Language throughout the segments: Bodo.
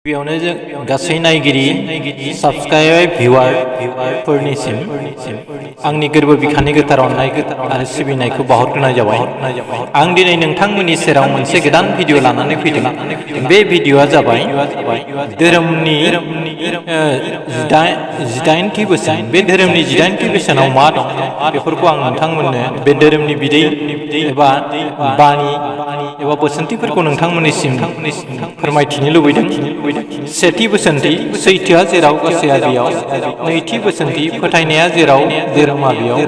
गिबियावनो जों गासै नायगिरि साबस्क्राइब भिउवारफोरनिसिम आंनि गोरबो बिखानि गोथार अननाय आरो सिबिनायखौ बावहरग्रोनाय जाबाय। आं दिनै नोंथांमोननि सेराव मोनसे गोदान भिडिअ लानानै फैदों। बे भिडिअआ जाबाय धोरोमनि 18थि बोसोन। बे धोरोमनि 18थि बोसोनाव मा दं बेफोरखौ आं नोंथांमोननो बे धोरोमनि बिदै एबा बाणी एबा बोसोनथिफोरखौ नोंथांमोननिसिम फोरमायथिनो लुबैदों। सेथि बोसोनथि सैथोआ जेराव गासैआ बेयाव। नैथि बोसोनथि फोथायनाया जेराव धोरोमा बेयाव।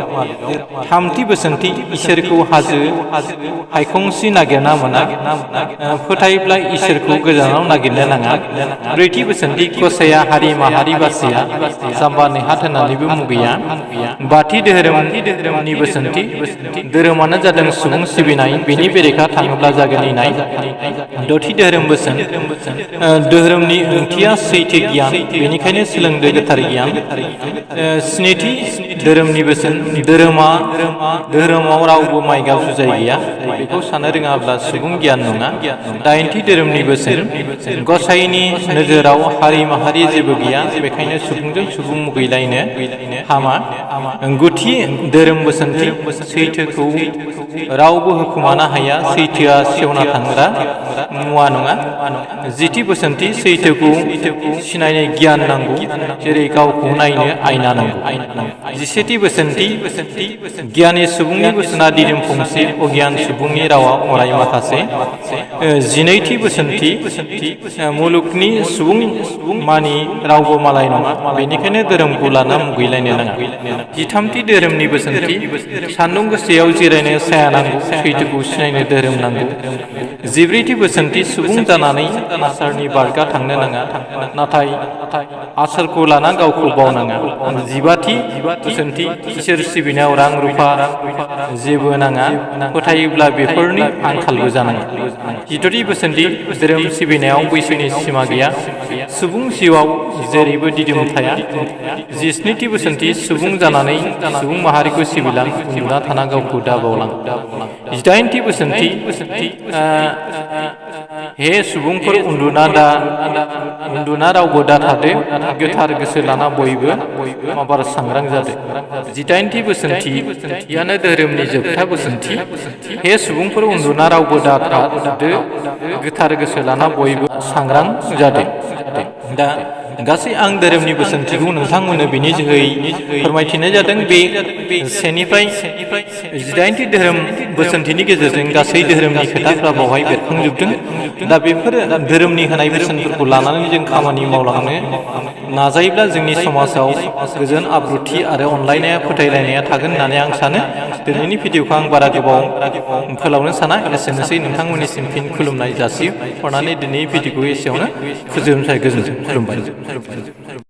थामथि बोसोनथि इसोरखौ हाजो हायखंसि नागिरना मोना, फोथायब्ला इसोरखौ गोजानाव नागिरनो नाङा। ब्रैथि बोसोनथि गसाइया हारि माहारि बासिया, जाम्बा नेहाथ होननानैबो मुगैया। बाथि धोरोमनि बोसोनथि धोरोमानो जादों सुबुं सिबिनाय, बेनि बेरेखा थाङोब्ला जागोन इनाय। दथि धोरोम बोसोन धोरोमनि ओंथिया सैथो गियान, बेनिखायनो सोलोंदो गोथार गियान। स्निथि धोरोमनि बोसोन धोरोमाव रावबो माइगाब जुजाय गैया, बेखौ साननो रोङाब्ला सुबुं गियान नङा। दाइनथि धोरोमनि बोसोन गसाइनि नोजोराव हारि माहारि जेबो गैया, बेखायनो सुबुंजों सुबुं मुगैलायनो हामा। गुथि धोरोम बोसोनथि सैथोखौ रावबो होखुमानो हाया, सैथोआ सेवना थांग्रा मुवा नङा। जिथि बोसोनथि सैथोखौ सिनायनो गियान नांगौ, जेरै गावखौ नायनो आयना नांगौ। जिसेथि बोसोनथि गियानि सुबुंनि बोसोना दिदोम फंसे, अगियान सुबुंनि रावा अराय माखासे। जिनैथि बोसोनथि मुलुगनि सुबुं मानि रावबो मालाय नङा, बेनिखायनो धोरोमखौ लाना मुगैलायनो नाङा। जिथामथि धोरोमनि बोसोनथि सान्दुं गोसायाव जिरायनो साया नांगौ, सैथोखौ सिनायनो धोरोम नांगौ। जिब्रैथि बोसोनथि सुबुं जानानै आसारनि बारगा थांनो नाङा, नाथाय आसारखौ लाना गावखौ बावनाङा। जिबाथि बोसोनथि इसोर सिबिनायाव रां रुफा जेबो नाङा, फोथायोब्ला बेफोरनि आंखालबो जानाङा। जिदथि बोसोनथि धोरोम सिबिनायाव बैसोनि सिमा गैया, सुबुं जिउआव जेरैबो दिदोम थाया। जिस्निथि बोसोनथि सुबुं जानानै सुबुं माहारिखौ सिबिलां, उन्दुना थाना गावखौ दाबावलां। जिदाइनथि बोसोनथि हे सुबुंफोर उन्दुना रावबो दाथादो, गोथार गोसो लाना बयबो माबार सांग्रां जादो। जिदाइनथि बोसोनथियानो धोरोमनि जोबथा बोसोनथि। हे सुबुंफोर उन्दुना रावबो दाथादो, गोथार गोसो लाना बयबो सांग्रां जादो। दा गासै आं धोरोमनि बोसोनथिखौ नोंथांमोननो बेनि जोहै फोरमायथिनाय जादों। बे सेनिफ्राय 18थि धोरोम बोसोनथिनि गेजेरजों गासै धोरोमनि खोथाफ्रा बावहाय बेरखांजोबदों। दा बेफोर धोरोमनि होनाय बोसोनफोरखौ लानानै जों खामानि मावलांनो नाजायोब्ला जोंनि समाजाव गोजोन आब्रुथि आरो अनलायनाया फोथायलायनाया थागोन होननानै आं सानो। दिनैनि भिडिअखौ आं बारा गोबाव फोलावनो साना, एसेनोसै नोंथांमोननिसिम फिन खुलुमनाय जासिहरनानै दिनैनि भिडिअखौ एसेयावनो फोजोबनोसै। गोजोन्थों, खुलुमबाय।